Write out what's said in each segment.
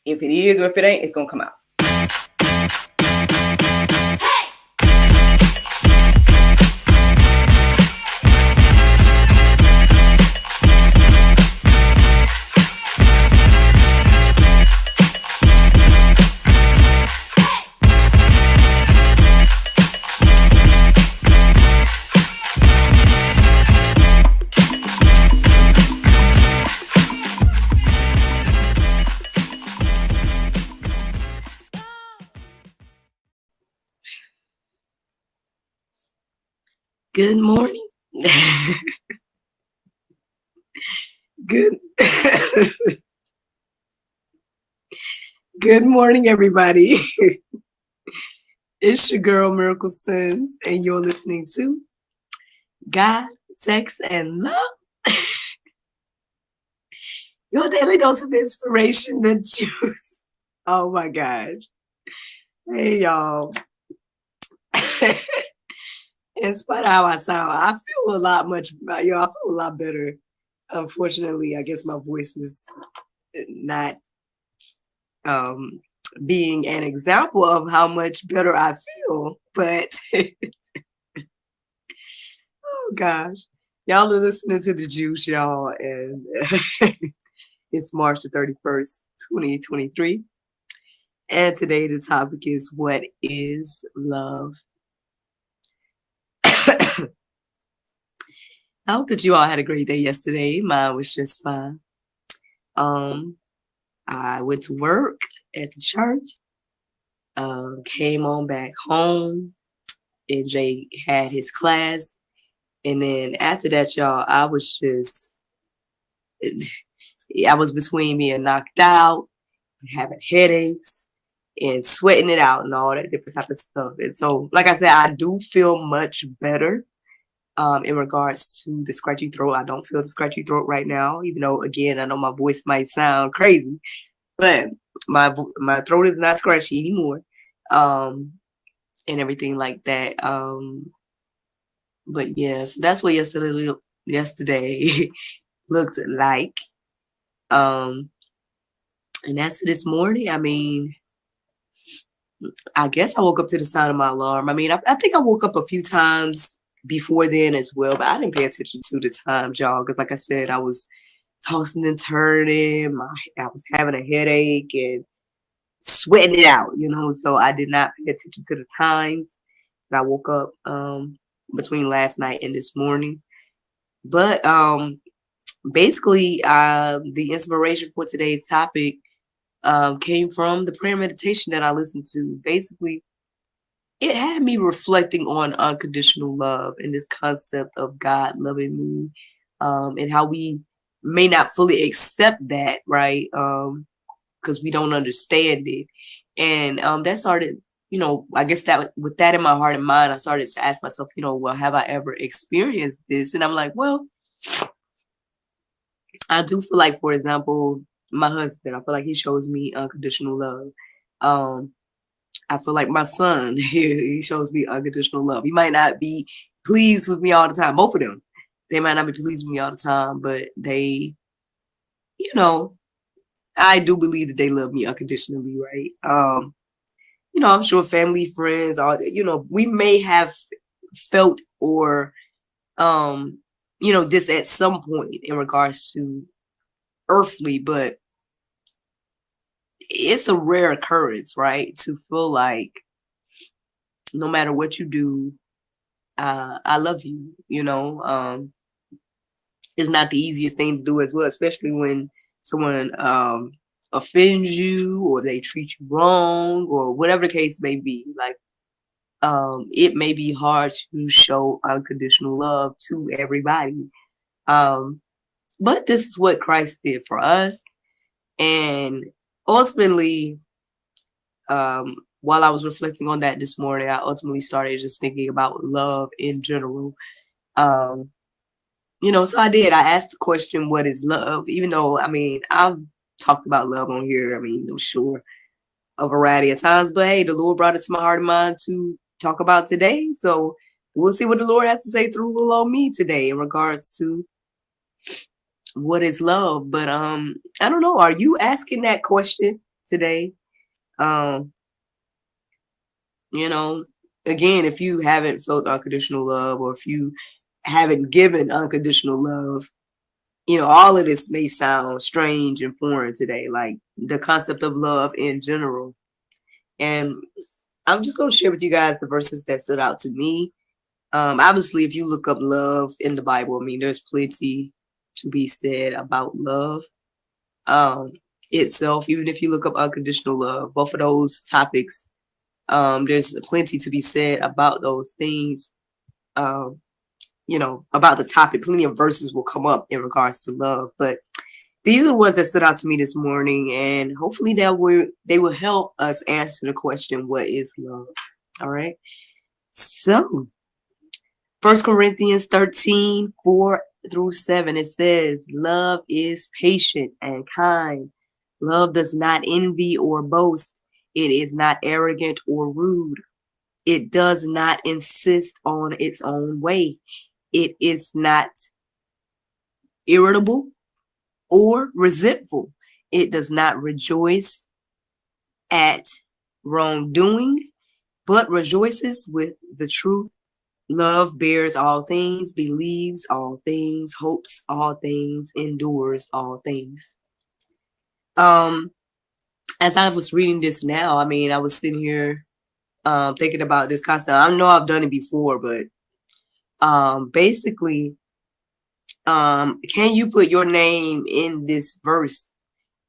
If it is or if it ain't, it's gonna come out. Good morning. Good Good morning, everybody. It's your girl, Miracle Sins, and you're listening to God, Sex, and Love. Your daily dose of inspiration, the juice. Oh my gosh. Hey, y'all. In spite of how I sound, I feel I feel a lot better. Unfortunately, I guess my voice is not being an example of how much better I feel, but oh gosh, y'all are listening to the juice, y'all, and it's March the 31st, 2023, and today the topic is, what is love? I hope that you all had a great day yesterday. Mine was just fine. I went to work at the church, came on back home, and Jay had his class. And then after that, y'all, I was between being knocked out, having headaches, and sweating it out and all that different type of stuff. And so, like I said, I do feel much better in regards to the scratchy throat. I don't feel the scratchy throat right now, even though, again, I know my voice might sound crazy, but my throat is not scratchy anymore, and everything like that. But yeah, so that's what yesterday looked like. And as for this morning, I mean, I guess I woke up to the sound of my alarm. I mean, I think I woke up a few times before then as well, but I didn't pay attention to the time, y'all, because like I said, I was tossing and turning. I was having a headache and sweating it out, so I did not pay attention to the times that I woke up between last night and this morning. But basically, the inspiration for today's topic came from the prayer meditation that I listened to. Basically, it had me reflecting on unconditional love and this concept of God loving me, and how we may not fully accept that, right? Because we don't understand it. And that started, I guess that with that in my heart and mind, I started to ask myself, well, have I ever experienced this? And I'm like, well, I do feel like, for example, my husband, I feel like he shows me unconditional love. I feel like my son, he shows me unconditional love. He might not be pleased with me all the time. Both of them, they might not be pleased with me all the time, but they, I do believe that they love me unconditionally, right? I'm sure family, friends, all, we may have felt or, this at some point in regards to earthly, but it's a rare occurrence, right? To feel like no matter what you do, I love you, it's not the easiest thing to do as well, especially when someone offends you or they treat you wrong or whatever the case may be. Like, it may be hard to show unconditional love to everybody. But this is what Christ did for us. And ultimately, while I was reflecting on that this morning, I ultimately started just thinking about love in general. So I did. I asked the question, what is love? Even though, I've talked about love on here, I'm sure, a variety of times. But hey, the Lord brought it to my heart and mind to talk about today. So we'll see what the Lord has to say through little me today in regards to what is love. But I don't know. Are you asking that question today. Um, you know, again, if you haven't felt unconditional love, or if you haven't given unconditional love, all of this may sound strange and foreign today, like the concept of love in general. And I'm just going to share with you guys the verses that stood out to me. Obviously, if you look up love in the Bible, I mean, there's plenty to be said about love itself. Even if you look up unconditional love, both of those topics, there's plenty to be said about those things. Um, about the topic, plenty of verses will come up in regards to love. But these are the ones that stood out to me this morning, and hopefully they will help us answer the question, what is love? All right. So 1 Corinthians 13, 4-7, it says, love is patient and kind. Love does not envy or boast. It is not arrogant or rude. It does not insist on its own way. It is not irritable or resentful. It does not rejoice at wrongdoing, but rejoices with the truth. Love bears all things, believes all things, hopes all things, endures all things. As I was reading this now, I mean, I was sitting here thinking about this concept. I know I've done it before, but basically, can you put your name in this verse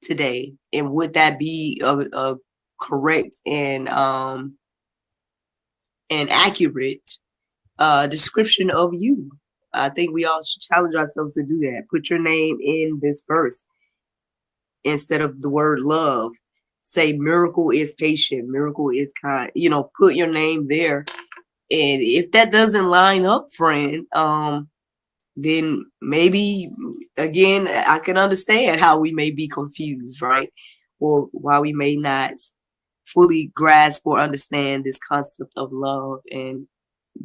today? And would that be a correct and accurate description of you? I think we all should challenge ourselves to do that. Put your name in this verse instead of the word love. Say miracle is patient, miracle is kind. Put your name there. And if that doesn't line up, friend, then maybe, again, I can understand how we may be confused, right? Or why we may not fully grasp or understand this concept of love, and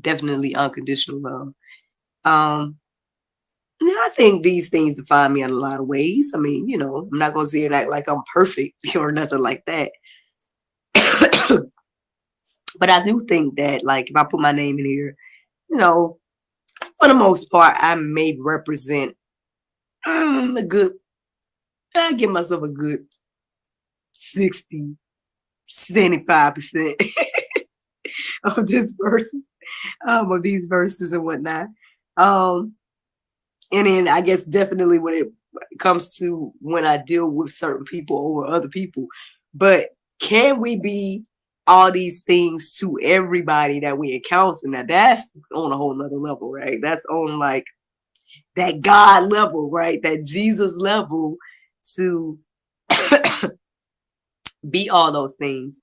definitely unconditional love. I think these things define me in a lot of ways. I mean, I'm not going to say it like I'm perfect or nothing like that. But I do think that, like, if I put my name in here, for the most part, I may represent I give myself a good 60, 75% of this person, of these verses and whatnot. And then I guess definitely when it comes to when I deal with certain people over other people. But can we be all these things to everybody that we encounter? Now that's on a whole nother level, right? That's on like that God level, right? That Jesus level, to be all those things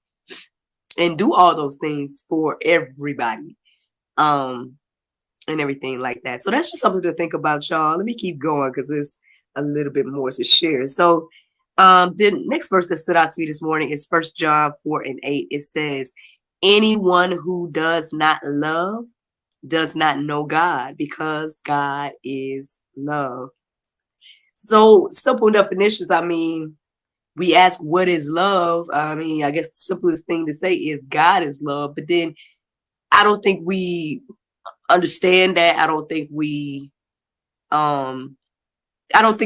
and do all those things for everybody. And everything like that. So that's just something to think about, y'all. Let me keep going because there's a little bit more to share. So the next verse that stood out to me this morning is 1 John 4:8. It says, anyone who does not love does not know God, because God is love. So simple definitions. I mean, we ask, what is love? I mean, I guess the simplest thing to say is God is love. But then I don't think we understand that. I don't think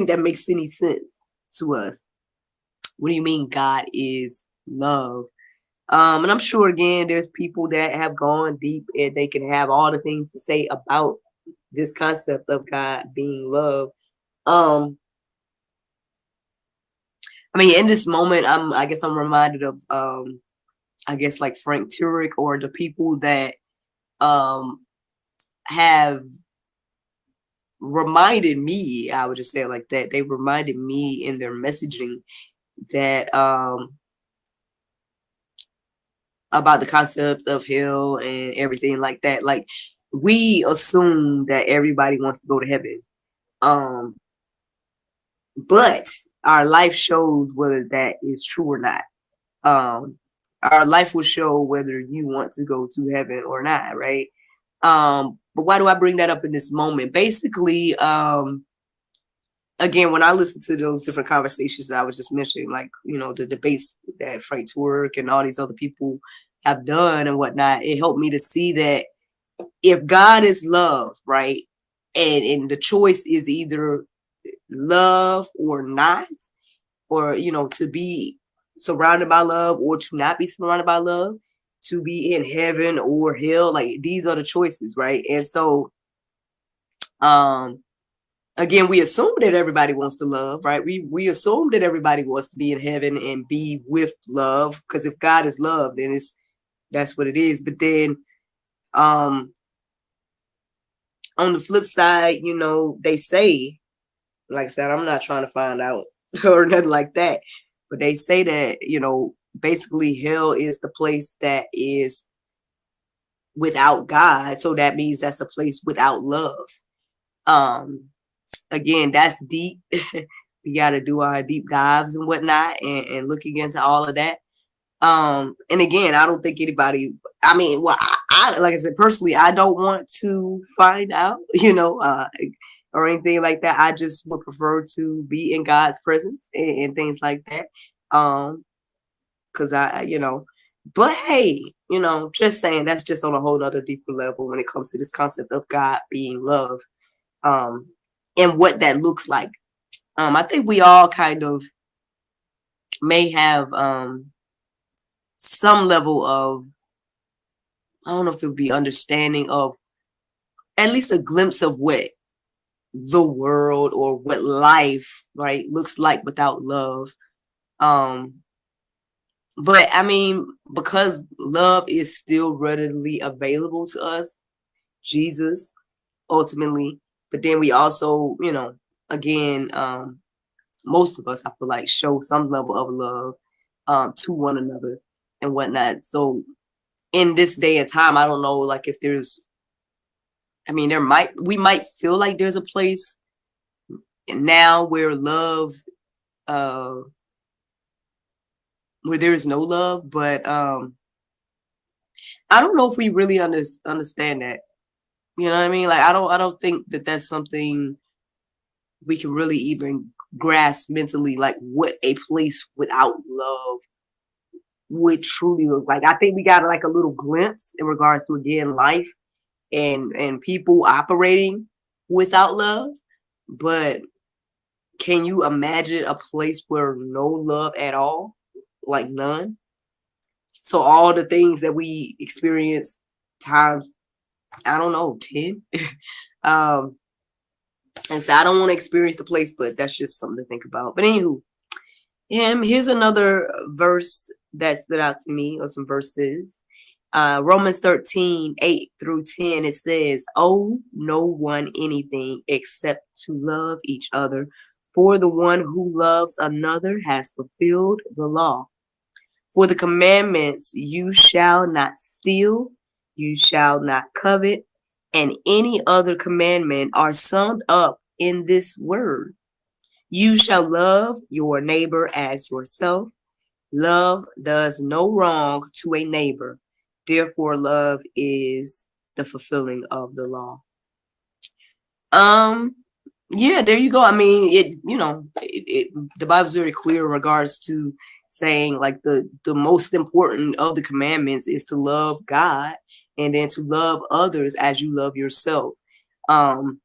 that makes any sense to us. What do you mean God is love? And I'm sure, again, there's people that have gone deep and they can have all the things to say about this concept of God being love. I mean, in this moment, I guess I'm reminded of I guess like Frank Turek, or the people that have reminded me, I would just say it like that. They reminded me in their messaging that about the concept of hell and everything like that. Like, we assume that everybody wants to go to heaven. But our life shows whether that is true or not. Our life will show whether you want to go to heaven or not, right? But why do I bring that up in this moment? Basically, again, when I listen to those different conversations that I was just mentioning, like, the debates that Frank Twerk and all these other people have done and whatnot, it helped me to see that if God is love, right, and the choice is either love or not, or to be surrounded by love or to not be surrounded by love, to be in heaven or hell, like these are the choices, right? And so um again, we assume that everybody wants to love, right? We assume that everybody wants to be in heaven and be with love, because if God is love, then that's what it is. But then um on the flip side, they say, like I said, I'm not trying to find out or nothing like that, but they say that, basically hell is the place that is without God. So that means that's a place without love. Um, Again, that's deep. We got to do our deep dives and whatnot and looking into all of that. And again, I don't think anybody, I mean, well, I like I said, personally, I don't want to find out, or anything like that. I just would prefer to be in God's presence and things like that. Cause but hey, just saying, that's just on a whole other deeper level when it comes to this concept of God being love, um, and what that looks like. I think we all kind of may have, some level of, I don't know if it would be understanding of at least a glimpse of what the world or what life, right, looks like without love. Um, but I mean, because love is still readily available to us, Jesus ultimately, but then we also, again, most of us, I feel like, show some level of love to one another and whatnot. So in this day and time, I don't know, like if there's, I mean, we might feel like there's a place now where love, uh, where there is no love, but I don't know if we really understand that. You know what I mean? Like I don't think that that's something we can really even grasp mentally, like what a place without love would truly look like. I think we got like a little glimpse in regards to, again, life and people operating without love, but can you imagine a place where no love at all? Like none. So all the things that we experience times, I don't know, 10. um, and so I don't want to experience the place, but that's just something to think about. But anywho, here's another verse that stood out to me, or some verses. Romans 13:8-10, it says, "Owe no one anything except to love each other. For the one who loves another has fulfilled the law. For the commandments, you shall not steal, you shall not covet, and any other commandment are summed up in this word: you shall love your neighbor as yourself. Love does no wrong to a neighbor. Therefore, love is the fulfilling of the law." Yeah, there you go. I mean, the Bible's very clear in regards to saying, like, the most important of the commandments is to love God and then to love others as you love yourself. Um,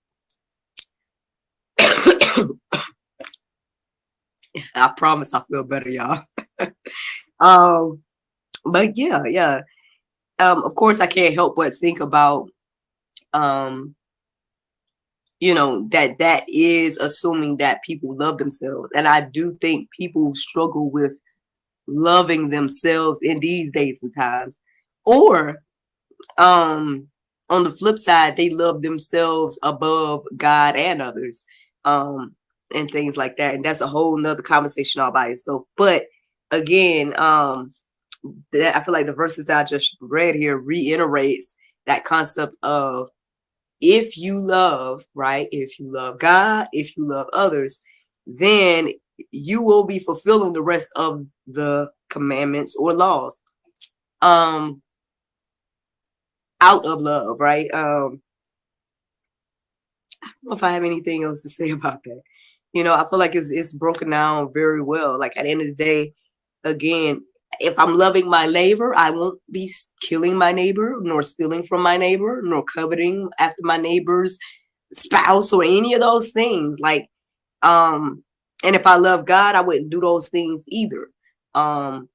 I promise I feel better, y'all. um, but yeah. Of course, I can't help but think about, um, that is assuming that people love themselves. And I do think people struggle with loving themselves in these days and times. Or on the flip side, they love themselves above God and others, and things like that. And that's a whole nother conversation all by itself. But again, I feel like the verses that I just read here reiterates that concept of, if you love, right? If you love God, if you love others, then you will be fulfilling the rest of the commandments or laws, out of love, right? I don't know if I have anything else to say about that. I feel like it's broken down very well. Like, at the end of the day, again, if I'm loving my neighbor, I won't be killing my neighbor, nor stealing from my neighbor, nor coveting after my neighbor's spouse or any of those things. Like, and if I love God, I wouldn't do those things either. And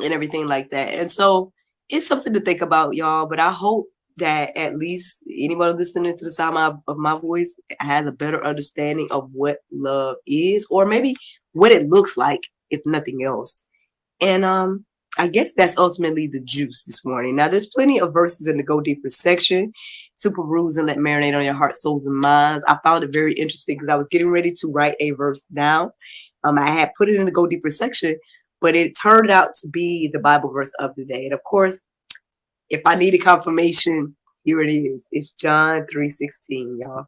everything like that. And so it's something to think about, y'all. But I hope that at least anyone listening to the sound of my voice has a better understanding of what love is, or maybe what it looks like, if nothing else. And I guess that's ultimately the juice this morning. Now, there's plenty of verses in the Go Deeper section to peruse and let marinate on your heart, souls, and minds. I found it very interesting because I was getting ready to write a verse down. I had put it in the Go Deeper section, but it turned out to be the Bible verse of the day. And of course, if I needed confirmation, here it is. It's John 3:16, y'all.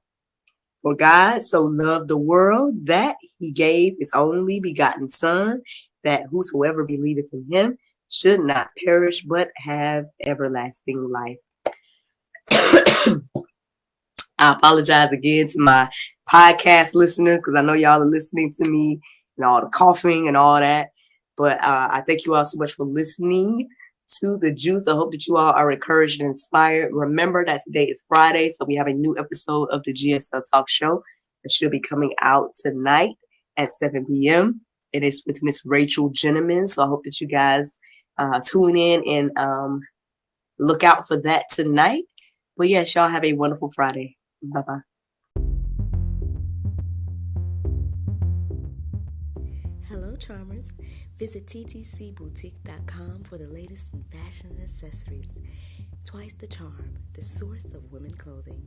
For God so loved the world that he gave his only begotten Son, that whosoever believeth in him should not perish but have everlasting life. I apologize again to my podcast listeners because I know y'all are listening to me and all the coughing and all that. But I thank you all so much for listening to The Juice. I hope that you all are encouraged and inspired. Remember that today is Friday, so we have a new episode of the GSL Talk Show that should be coming out tonight at 7 p.m. It is with Miss Rachel Gentleman, so I hope that you guys tune in and look out for that tonight. But yes, y'all have a wonderful Friday. Bye-bye. Hello, charmers. Visit ttcboutique.com for the latest in fashion and accessories. Twice the charm, the source of women clothing.